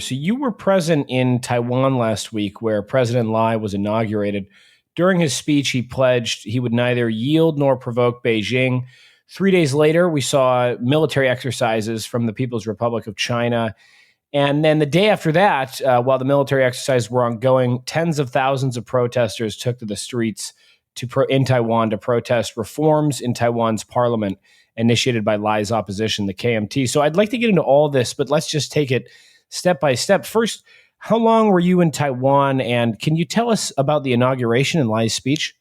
So you were present in Taiwan last week where President Lai was inaugurated. During his speech, he pledged he would neither yield nor provoke Beijing. 3 days later, we saw military exercises from the People's Republic of China. And then the day after that, while the military exercises were ongoing, tens of thousands of protesters took to the streets in Taiwan to protest reforms in Taiwan's parliament initiated by Lai's opposition, the KMT. So I'd like to get into all this, but let's just take it step by step. First, how long were you in Taiwan, and can you tell us about the inauguration and Lai's speech?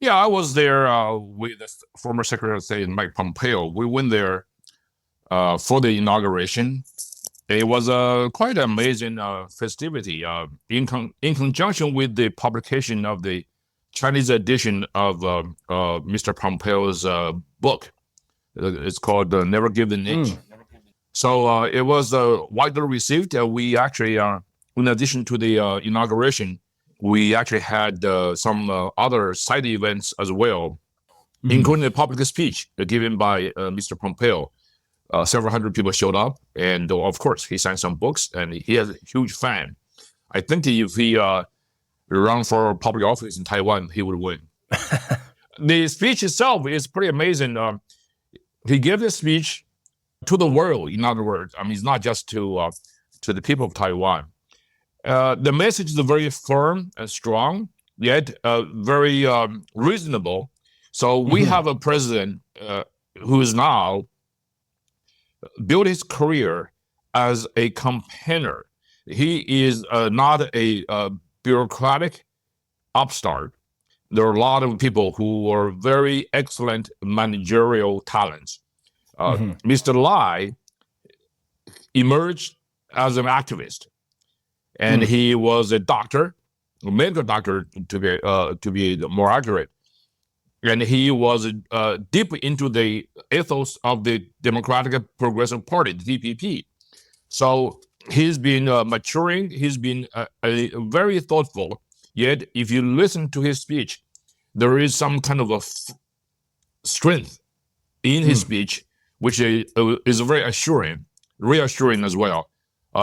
Yeah, I was there with the former Secretary of State Mike Pompeo. We went there for the inauguration. It was quite an amazing festivity in conjunction with the publication of the Chinese edition of Mr. Pompeo's book. It's called Never Give an Inch. So it was widely received. We actually, in addition to the inauguration, we actually had some other side events as well, including a public speech given by Mr. Pompeo. Several hundred people showed up, and of course, he signed some books, and he has a huge fan. I think if he ran for public office in Taiwan, he would win. The speech itself is pretty amazing. He gave the speech to the world, in other words. I mean, it's not just to the people of Taiwan. The message is very firm and strong, yet very reasonable. So we have a president who is now built his career as a campaigner. He is not a bureaucratic upstart. There are a lot of people who are very excellent managerial talents. Mr. Lai emerged as an activist, and he was a doctor, a medical doctor to be more accurate. And he was deep into the ethos of the Democratic Progressive Party, the DPP. So he's been maturing. He's been very thoughtful. Yet, if you listen to his speech, there is some kind of a strength in his speech, which is very reassuring as well.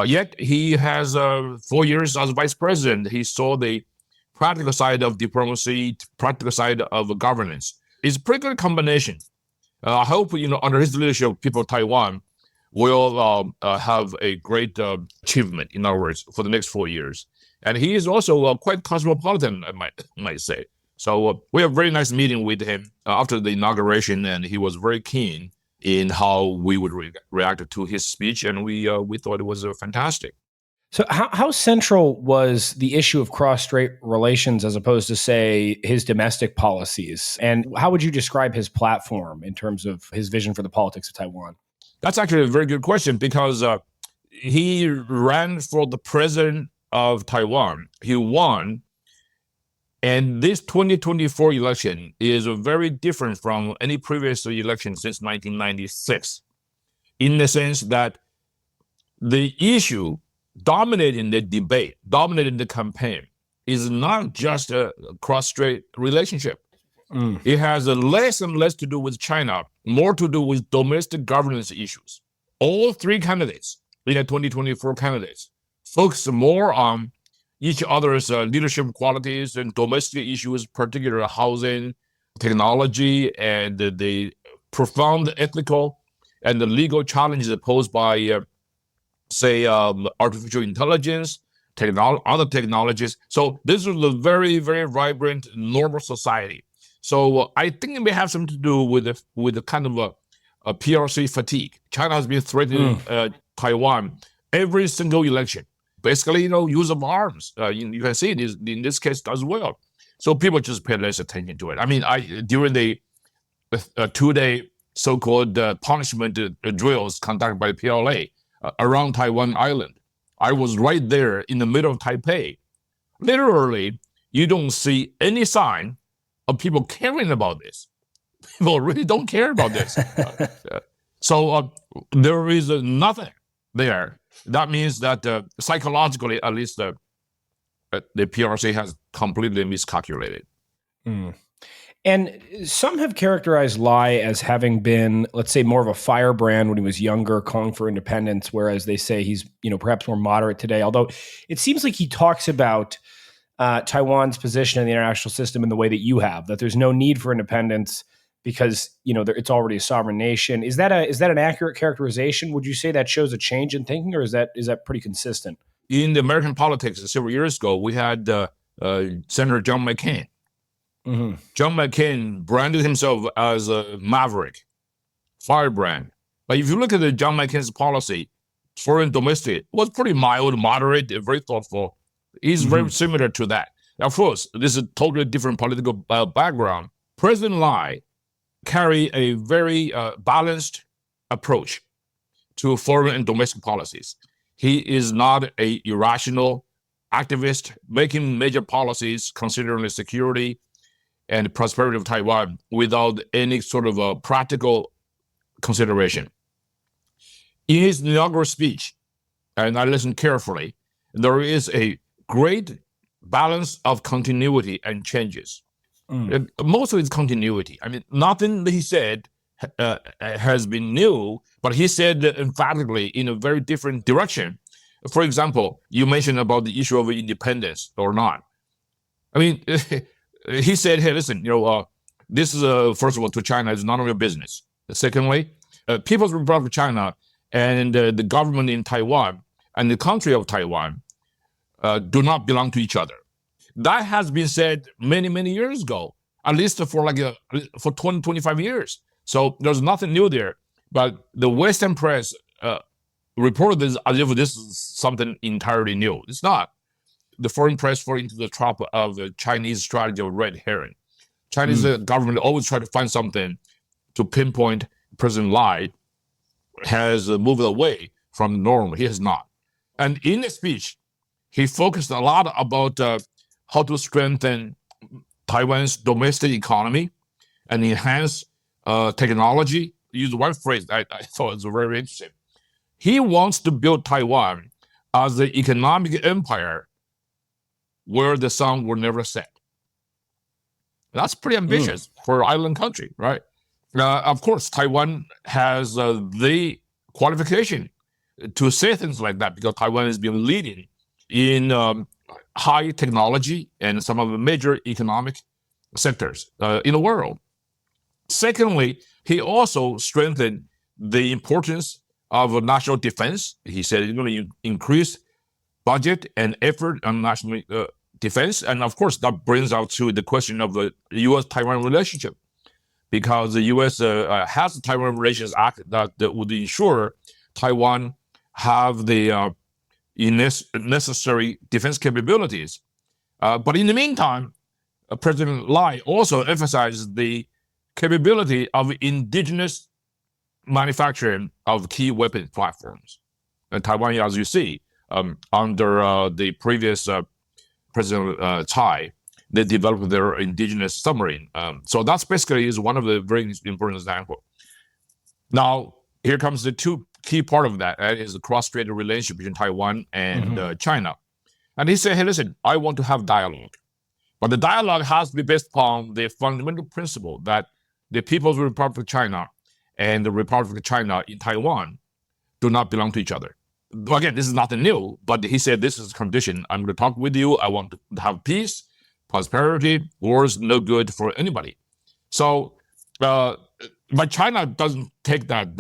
Yet, he has 4 years as vice president. He saw the practical side of diplomacy, practical side of governance. It's a pretty good combination. I hope, under his leadership, people of Taiwan will have a great achievement, in other words, for the next 4 years. And he is also quite cosmopolitan, I might say. So we had a very nice meeting with him after the inauguration, and he was very keen in how we would react to his speech, and we thought it was fantastic. So how central was the issue of cross-strait relations as opposed to, say, his domestic policies? And how would you describe his platform in terms of his vision for the politics of Taiwan? That's actually a very good question, because he ran for the president of Taiwan. He won. And this 2024 election is very different from any previous election since 1996, in the sense that the issue dominating the debate, dominating the campaign, is not just a cross-strait relationship. It has less and less to do with China, more to do with domestic governance issues. All three candidates, the 2024 candidates, focus more on each other's leadership qualities and domestic issues, particularly housing, technology, and the profound ethical and the legal challenges posed by artificial intelligence, other technologies. So this is a very, very vibrant, normal society. So I think it may have something to do with the kind of a PRC fatigue. China has been threatening Taiwan every single election. Basically, use of arms. You can see it in this case as well. So people just pay less attention to it. I mean, during the 2-day so-called punishment drills conducted by the PLA, around Taiwan Island, I was right there in the middle of Taipei. Literally, you don't see any sign of people caring about this. People really don't care about this. So there is nothing there. That means that psychologically, at least, the PRC has completely miscalculated. And some have characterized Lai as having been, let's say, more of a firebrand when he was younger, calling for independence, whereas they say he's, perhaps more moderate today. Although it seems like he talks about Taiwan's position in the international system in the way that you have, that there's no need for independence because, it's already a sovereign nation. Is that an accurate characterization? Would you say that shows a change in thinking, or is that pretty consistent? In the American politics several years ago, we had Senator John McCain. Mm-hmm. John McCain branded himself as a maverick, firebrand. But if you look at the John McCain's policy, foreign domestic, was pretty mild, moderate, very thoughtful. He's very similar to that. Of course, this is a totally different political background. President Lai carry a very balanced approach to foreign and domestic policies. He is not a irrational activist making major policies considering the security and prosperity of Taiwan without any sort of a practical consideration. In his inaugural speech, and I listened carefully, there is a great balance of continuity and changes. Most of it's continuity. I mean, nothing that he said has been new, but he said emphatically in a very different direction. For example, you mentioned about the issue of independence or not. I mean, he said, hey, listen, this is, first of all, to China is none of your business. Secondly, People's Republic of China and the government in Taiwan and the country of Taiwan do not belong to each other. That has been said many, many years ago, at least for 20, 25 years. So there's nothing new there. But the Western press reported this as if this is something entirely new. It's not. The foreign press fall into the trap of the Chinese strategy of red herring. Chinese government always try to find something to pinpoint President Lai has moved away from the norm. He has not. And in the speech, he focused a lot about how to strengthen Taiwan's domestic economy and enhance technology. He used one phrase I thought was very interesting. He wants to build Taiwan as the economic empire where the sun will never set. That's pretty ambitious for an island country, right? Of course, Taiwan has the qualification to say things like that because Taiwan has been leading in high technology and some of the major economic sectors in the world. Secondly, he also strengthened the importance of national defense. He said he's going to increase budget and effort on national defense. And of course, that brings out to the question of the U.S.-Taiwan relationship, because the U.S. Has the Taiwan Relations Act that would ensure Taiwan have the necessary defense capabilities. But in the meantime, President Lai also emphasized the capability of indigenous manufacturing of key weapon platforms. And Taiwan, as you see, under the previous President Tsai, they developed their indigenous submarine. So that's basically is one of the very important examples. Now, here comes the two key part of that is the cross-strait relationship between Taiwan and China. And he said, hey, listen, I want to have dialogue. But the dialogue has to be based upon the fundamental principle that the People's Republic of China and the Republic of China in Taiwan do not belong to each other. Again, this is nothing new, but he said this is a condition. I'm going to talk with you. I want to have peace, prosperity. War is no good for anybody. So, but China doesn't take that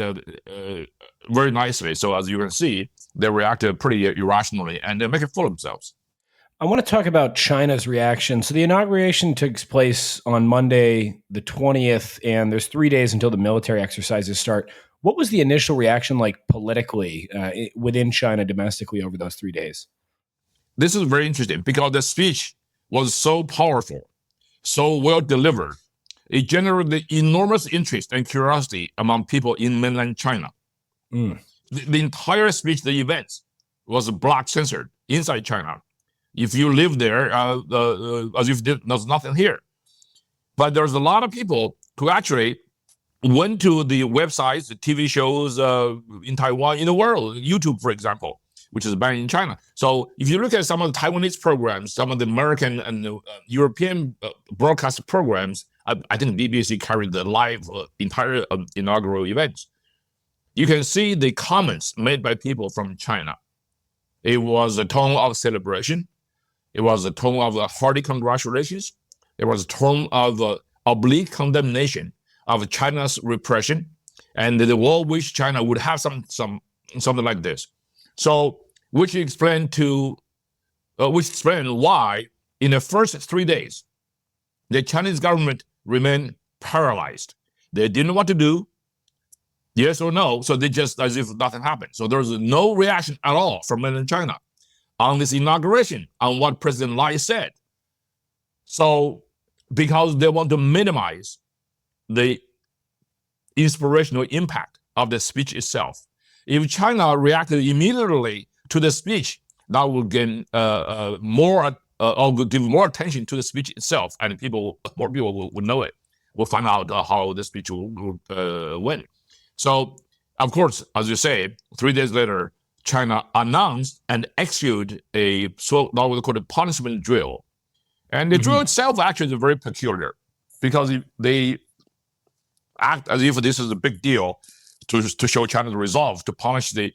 very nicely. So as you can see, they reacted pretty irrationally and they make a fool of themselves. I want to talk about China's reaction. So the inauguration took place on Monday, the 20th, and there's 3 days until the military exercises start. What was the initial reaction like politically within China domestically over those 3 days? This is very interesting because the speech was so powerful, so well delivered. It generated enormous interest and curiosity among people in mainland China. The entire speech, the events, was block censored inside China. If you live there, as if there's nothing here. But there's a lot of people who actually went to the websites, the TV shows in Taiwan, in the world, YouTube, for example, which is banned in China. So if you look at some of the Taiwanese programs, some of the American and European broadcast programs I think BBC carried the live entire inaugural event. You can see the comments made by people from China. It was a tone of celebration. It was a tone of hearty congratulations. It was a tone of oblique condemnation of China's repression, and the world wished China would have something like this. So, which explained why in the first 3 days, the Chinese government remained paralyzed. They didn't know what to do, yes or no, so they just as if nothing happened. So there was no reaction at all from mainland China on this inauguration, on what President Lai said. So, because they want to minimize the inspirational impact of the speech itself. If China reacted immediately to the speech, that would gain more or would give more attention to the speech itself, and more people will know it. Will find out how the speech will win. So, of course, as you say, 3 days later, China announced and executed a what we call a punishment drill. And the drill itself actually is very peculiar because they act as if this is a big deal to show China's resolve to punish the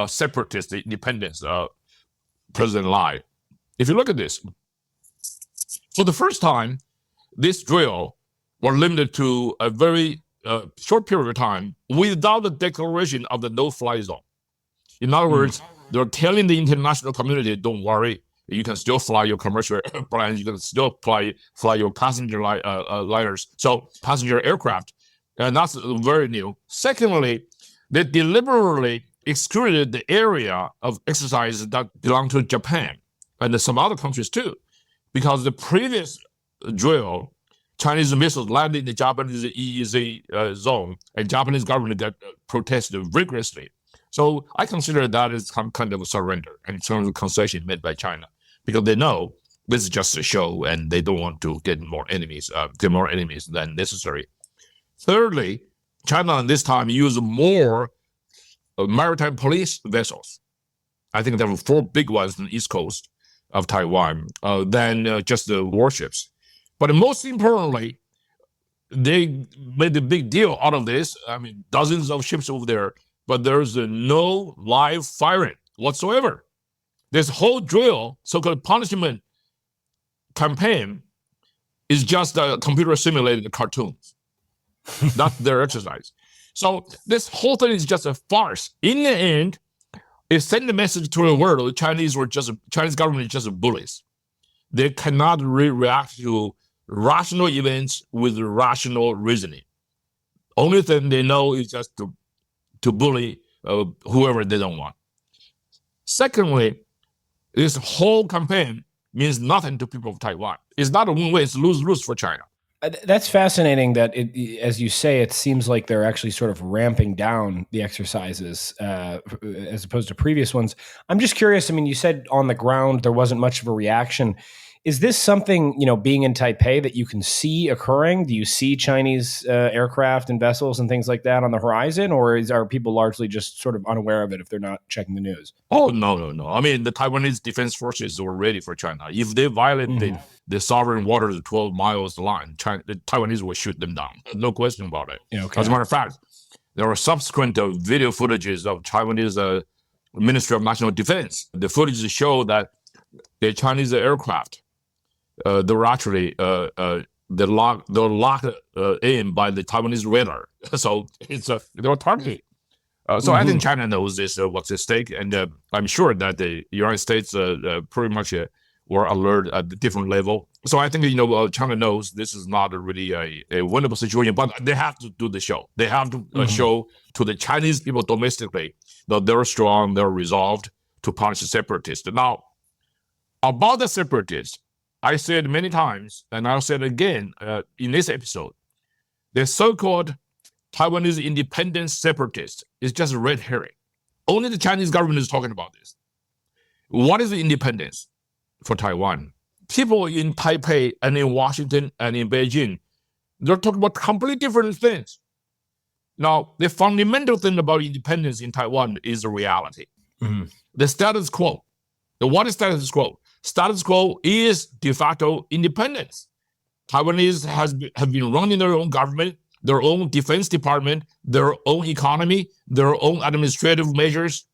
separatists, the independents, President Lai. If you look at this, for the first time, this drill was limited to a very short period of time without the declaration of the no-fly zone. In other words, they're telling the international community, don't worry, you can still fly your commercial airplanes, you can still fly your passenger liners, so passenger aircraft, and that's very new. Secondly, they deliberately excluded the area of exercise that belonged to Japan and some other countries too, because the previous drill, Chinese missiles landed in the Japanese EEZ zone, and Japanese government got protested vigorously. So I consider that as some kind of a surrender and some concession made by China, because they know this is just a show and they don't want to get more enemies than necessary. Thirdly, China this time used more maritime police vessels. I think there were 4 big ones on the east coast of Taiwan than just the warships. But most importantly, they made a big deal out of this. I mean, dozens of ships over there, but there's no live firing whatsoever. This whole drill, so-called punishment campaign, is just a computer simulated cartoons. That's their exercise. So this whole thing is just a farce. In the end, it sent a message to the world: the Chinese government is just bullies. They cannot react to rational events with rational reasoning. Only thing they know is just to bully whoever they don't want. Secondly, this whole campaign means nothing to people of Taiwan. It's not a win-win, it's lose-lose for China. That's fascinating that, as you say, it seems like they're actually sort of ramping down the exercises as opposed to previous ones. I'm just curious, I mean, you said on the ground there wasn't much of a reaction. Is this something, being in Taipei, that you can see occurring? Do you see Chinese aircraft and vessels and things like that on the horizon, or are people largely just sort of unaware of it if they're not checking the news? Oh, no. I mean, the Taiwanese defense forces were ready for China. If they violate the sovereign waters 12 miles line, the Taiwanese will shoot them down. No question about it. Okay. As a matter of fact, there were subsequent video footages of Taiwanese Ministry of National Defense. The footage show that the Chinese aircraft, they were actually they're locked in by the Taiwanese radar. So they were targeted. So I think China knows this, what's at stake, and I'm sure that the United States pretty much were alert at the different level. So I think China knows this is not really a winnable situation, but they have to do the show. They have to show to the Chinese people domestically that they're strong, they're resolved to punish the separatists. Now, about the separatists, I said many times, and I'll say it again in this episode, the so-called Taiwanese independent separatists is just a red herring. Only the Chinese government is talking about this. What is the independence for Taiwan? People in Taipei and in Washington and in Beijing, they're talking about completely different things. Now, the fundamental thing about independence in Taiwan is the reality. The status quo. What is status quo? Status quo is de facto independence. Taiwanese have been running their own government, their own defense department, their own economy, their own administrative measures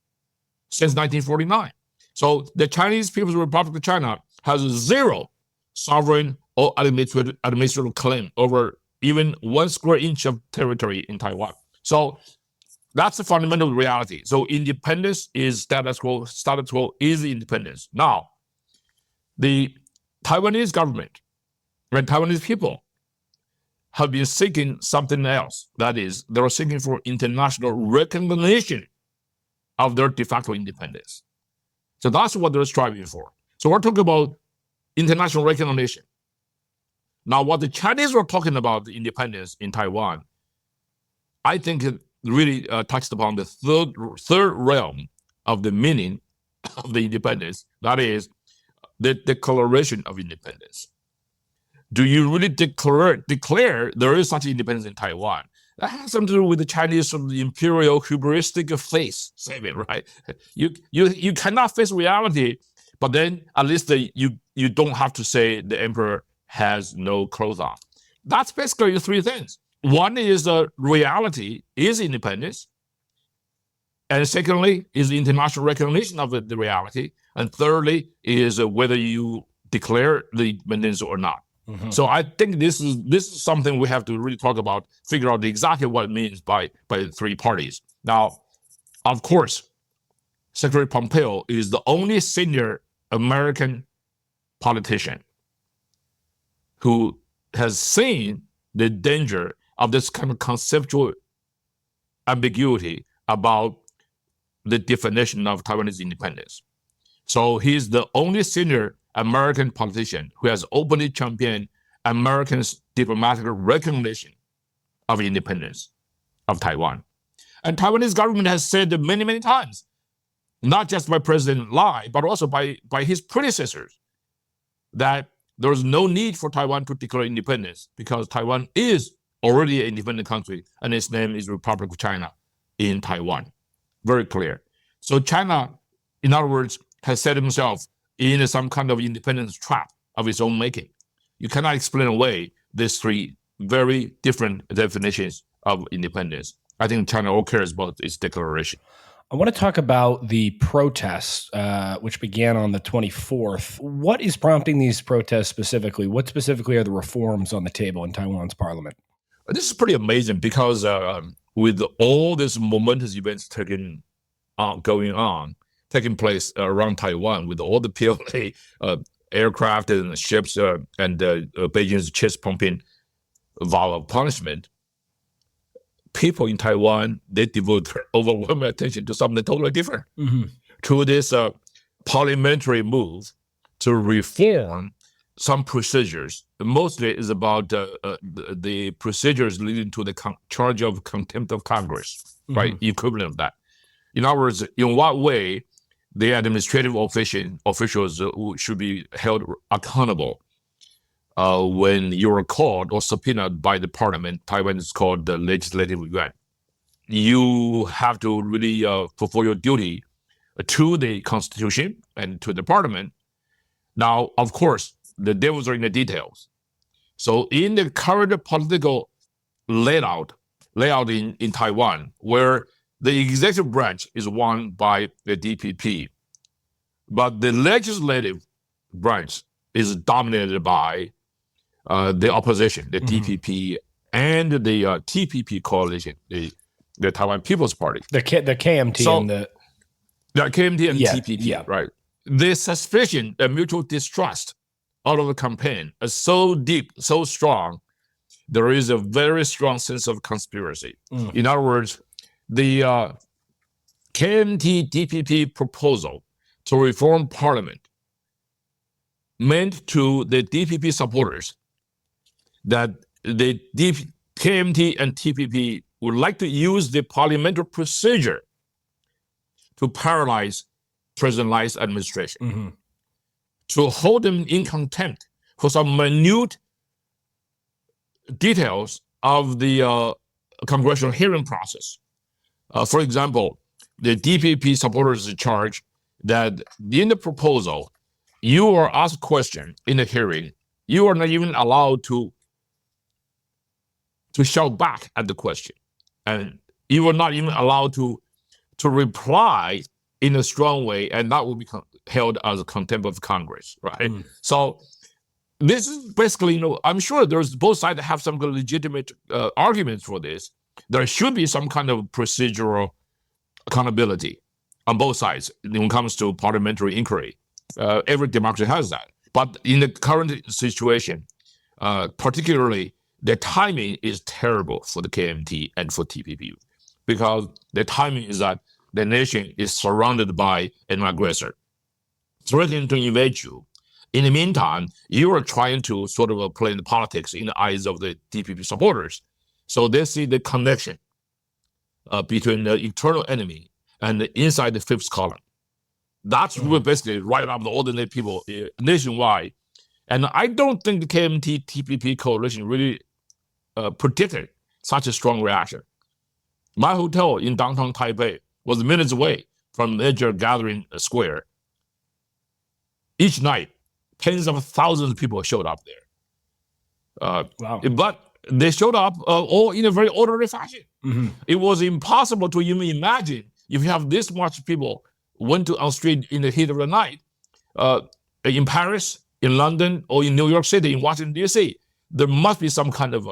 since 1949. So the Chinese People's Republic of China has zero sovereign or administrative claim over even 1 square inch of territory in Taiwan. So that's the fundamental reality. So independence is status quo. Status quo is independence. Now, the Taiwanese government and Taiwanese people have been seeking something else. That is, they are seeking for international recognition of their de facto independence. So that's what they're striving for. So we're talking about international recognition. Now, what the Chinese were talking about, the independence in Taiwan, I think it really touched upon the third realm of the meaning of the independence. That is the declaration of independence. Do you really declare there is such independence in Taiwan? That has something to do with the Chinese sort of imperial hubristic face, right? You cannot face reality, but then at least you don't have to say the emperor has no clothes on. That's basically the three things. One is the reality is independence. And secondly is the international recognition of the reality. And thirdly is whether you declare the independence or not. Mm-hmm. So I think this is something we have to really talk about, figure out exactly what it means by the three parties. Now, of course, Secretary Pompeo is the only senior American politician who has seen the danger of this kind of conceptual ambiguity about the definition of Taiwanese independence. So he's the only senior American politician who has openly championed Americans' diplomatic recognition of independence of Taiwan. And Taiwanese government has said many, many times, not just by President Lai, but also by his predecessors, that there's no need for Taiwan to declare independence because Taiwan is already an independent country and its name is Republic of China in Taiwan. Very clear. So China, in other words, has set himself in some kind of independence trap of its own making. You cannot explain away these three very different definitions of independence. I think China all cares about its declaration. I want to talk about the protests, which began on the 24th. What is prompting these protests specifically? What specifically are the reforms on the table in Taiwan's parliament? This is pretty amazing because with all these momentous events taking place around Taiwan, with all the PLA aircraft and ships and Beijing's chest-pumping vow of punishment, people in Taiwan, they devote their overwhelming attention to something totally different, to this parliamentary move to reform some procedures. Mostly is about the procedures leading to the charge of contempt of Congress, right? Equivalent of that. In other words, in what way the administrative officials should be held accountable when you're called or subpoenaed by the parliament. Taiwan is called the legislative yuan. You have to really fulfill your duty to the constitution and to the parliament. Now, of course, the devils are in the details. So in the current political layout in Taiwan, where the executive branch is won by the DPP, but the legislative branch is dominated by the opposition, the DPP and the TPP coalition, the Taiwan People's Party. The KMT so, and the KMT and TPP, right? The suspicion and mutual distrust out of the campaign is so deep, so strong, there is a very strong sense of conspiracy. In other words, the KMT-DPP proposal to reform parliament meant to the DPP supporters that the KMT and TPP would like to use the parliamentary procedure to paralyze President Lai's administration, to hold them in contempt for some minute details of the congressional hearing process. For example, the DPP supporters charge that in the proposal, you are asked a question in the hearing you are not even allowed to shout back at the question. And you are not even allowed to reply in a strong way, and that will be held as a contempt of Congress, right? So this is basically, I'm sure there's both sides that have some legitimate arguments for this. There should be some kind of procedural accountability on both sides when it comes to parliamentary inquiry. Every democracy has that. But in the current situation, particularly, the timing is terrible for the KMT and for TPP, because the timing is that the nation is surrounded by an aggressor, threatening to invade you. In the meantime, you are trying to sort of play the politics in the eyes of the TPP supporters. So they see the connection between the internal enemy and inside the fifth column. That's basically right up the ordinary people nationwide. And I don't think the KMT-TPP coalition really predicted such a strong reaction. My hotel in downtown Taipei was minutes away from major gathering square. Each night, tens of thousands of people showed up there. Wow. But they showed up all in a very orderly fashion. It was impossible to even imagine if you have this much people went on the street in the heat of the night, in Paris, in London, or in New York City, in Washington, D.C., there must be some kind of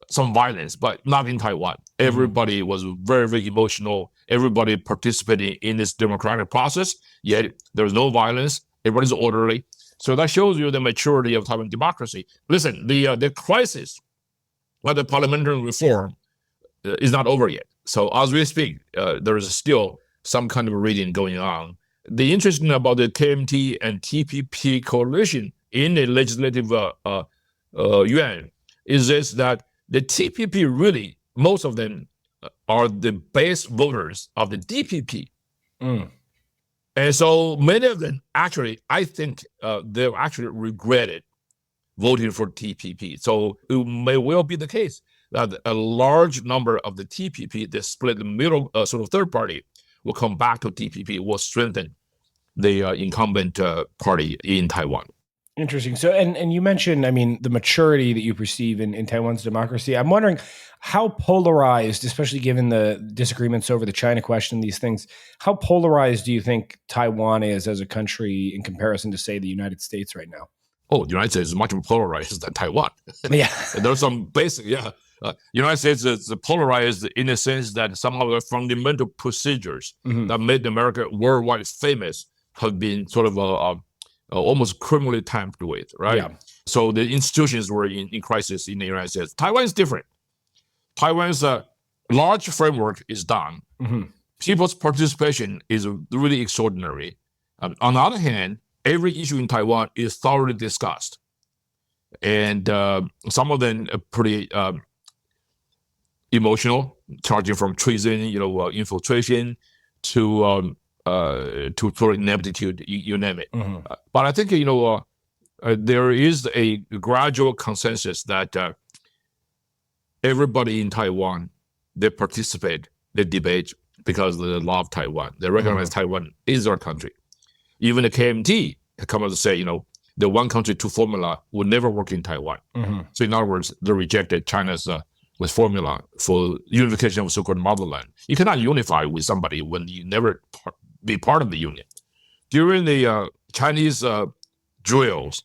some violence, but not in Taiwan. Everybody was very, very emotional. Everybody participating in this democratic process, yet there was no violence. Everybody's orderly. So that shows you the maturity of Taiwan democracy. Listen, the crisis of the parliamentary reform is not over yet. So as we speak, there is still some kind of reading going on. The interesting about the KMT and TPP coalition in the legislative yuan is this, that the TPP really, most of them are the base voters of the DPP. And so many of them actually, I think they've actually regretted voting for TPP. So it may well be the case that a large number of the TPP, the split the middle sort of third party, will come back to TPP, will strengthen the incumbent party in Taiwan. Interesting. So, and you mentioned, I mean, the maturity that you perceive in Taiwan's democracy. I'm wondering how polarized, especially given the disagreements over the China question, these things, how polarized do you think Taiwan is as a country in comparison to, say, the United States right now? Oh, the United States is much more polarized than Taiwan. Yeah. There's some basic, United States is polarized in the sense that some of the fundamental procedures that made America worldwide famous have been sort of almost criminally tampered with, right? Yeah. So the institutions were in crisis in the United States. Taiwan is different. Taiwan's large framework is done. People's participation is really extraordinary. On the other hand, every issue in Taiwan is thoroughly discussed. And some of them are pretty emotional, charging from treason, infiltration to sort of ineptitude, you name it. But I think, there is a gradual consensus that everybody in Taiwan, they participate, they debate because they love Taiwan. They recognize Taiwan is their country. Even the KMT come out to say, the one country, two formula will never work in Taiwan. So in other words, they rejected China's with formula for unification of so-called motherland. You cannot unify with somebody when you never be part of the union. During the Chinese drills,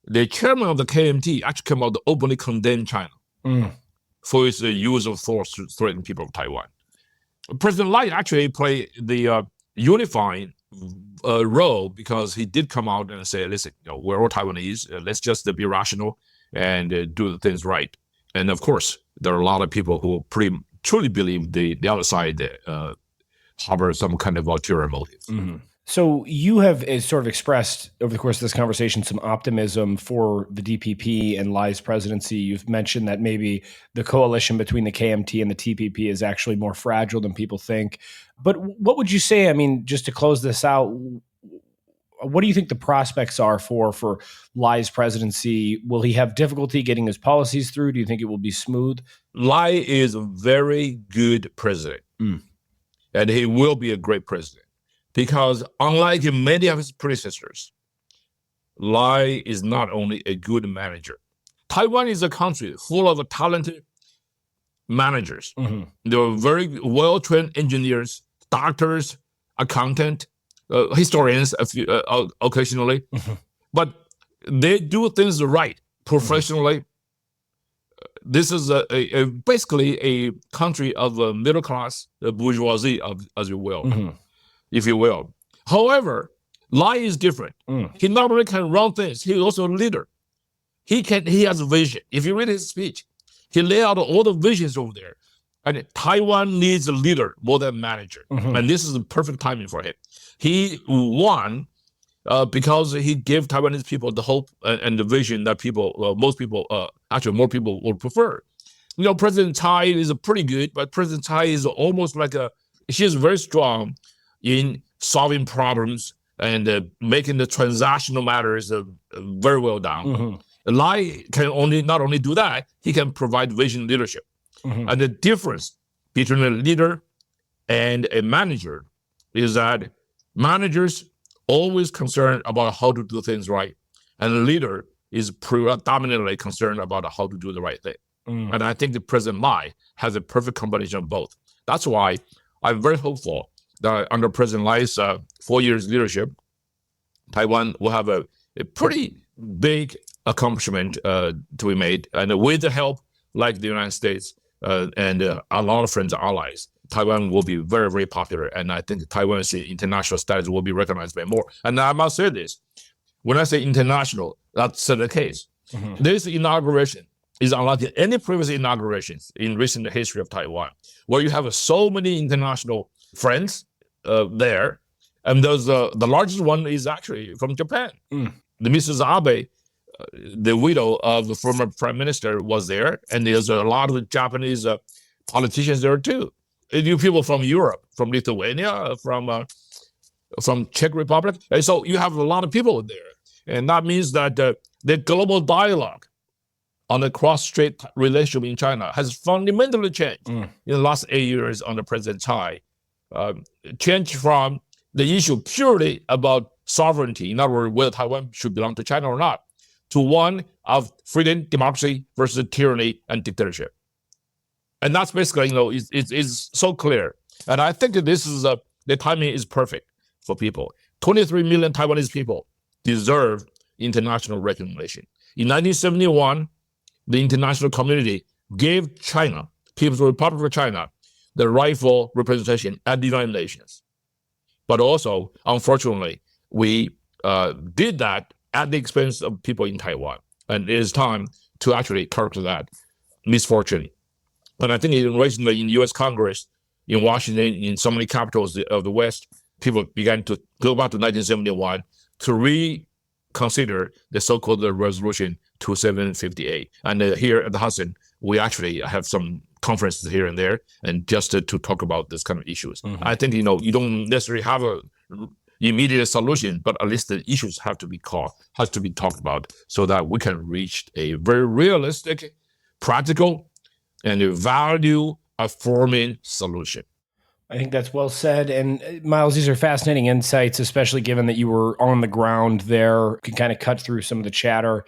the chairman of the KMT actually came out to openly condemn China for its use of force to threaten people of Taiwan. President Lai actually played the unifying role because he did come out and say, listen, we're all Taiwanese, let's just be rational and do the things right. And of course, there are a lot of people who truly believe the other side harbor some kind of ulterior motive. So you have sort of expressed over the course of this conversation some optimism for the DPP and Lai's presidency. You've mentioned that maybe the coalition between the KMT and the TPP is actually more fragile than people think. But what would you say, I mean, just to close this out, what do you think the prospects are for Lai's presidency? Will he have difficulty getting his policies through? Do you think it will be smooth? Lai is a very good president, and he will be a great president. Because unlike many of his predecessors, Lai is not only a good manager. Taiwan is a country full of talented managers. They're very well-trained engineers, doctors, accountants, historians occasionally. But they do things right, professionally. This is basically a country of middle class bourgeoisie, as you will, if you will. However, Lai is different. He not only can run things, he's also a leader. He has a vision. If you read his speech, he laid out all the visions over there. And Taiwan needs a leader more than a manager. And this is the perfect timing for him. He won because he gave Taiwanese people the hope and the vision that most people, actually more people would prefer. You know, President Tsai is pretty good, but President Tsai is almost like she is very strong in solving problems and making the transactional matters very well done. Lai can not only do that, he can provide vision leadership. And the difference between a leader and a manager is that managers always concerned about how to do things right, and a leader is predominantly concerned about how to do the right thing. And I think the President Lai has a perfect combination of both. That's why I'm very hopeful that under President Lai's 4 years leadership, Taiwan will have a pretty big accomplishment to be made, and with the help like the United States and a lot of friends and allies, Taiwan will be very, very popular. And I think Taiwan's international status will be recognized by more. And I must say this, when I say international, that's the case. This inauguration is unlike any previous inaugurations in recent history of Taiwan, where you have so many international friends there. And the largest one is actually from Japan. The Mrs. Abe, the widow of the former prime minister, was there. And there's a lot of Japanese politicians there too. You people from Europe, from Lithuania, from Czech Republic. And so you have a lot of people there. And that means that the global dialogue on the cross-strait relationship in China has fundamentally changed in the last 8 years under President Tsai. Changed from the issue purely about sovereignty, in other words, whether Taiwan should belong to China or not, to one of freedom, democracy versus tyranny and dictatorship. And that's basically, it's so clear. And I think that this is the timing is perfect for people. 23 million Taiwanese people deserve international recognition. In 1971, the international community gave China, People's Republic of China, the rightful representation at the United Nations. But also, unfortunately, we did that at the expense of people in Taiwan. And it is time to actually correct that misfortune. And I think recently in U.S. Congress, in Washington, in so many capitals of the West, people began to go back to 1971 to reconsider the so-called Resolution 2758. And here at the Hudson, we actually have some conferences here and there, and just to talk about this kind of issues. I think, you don't necessarily have a immediate solution, but at least the issues have to be talked about so that we can reach a very realistic, practical, and a value-affirming solution. I think that's well said. And Miles, these are fascinating insights, especially given that you were on the ground there. You can kind of cut through some of the chatter.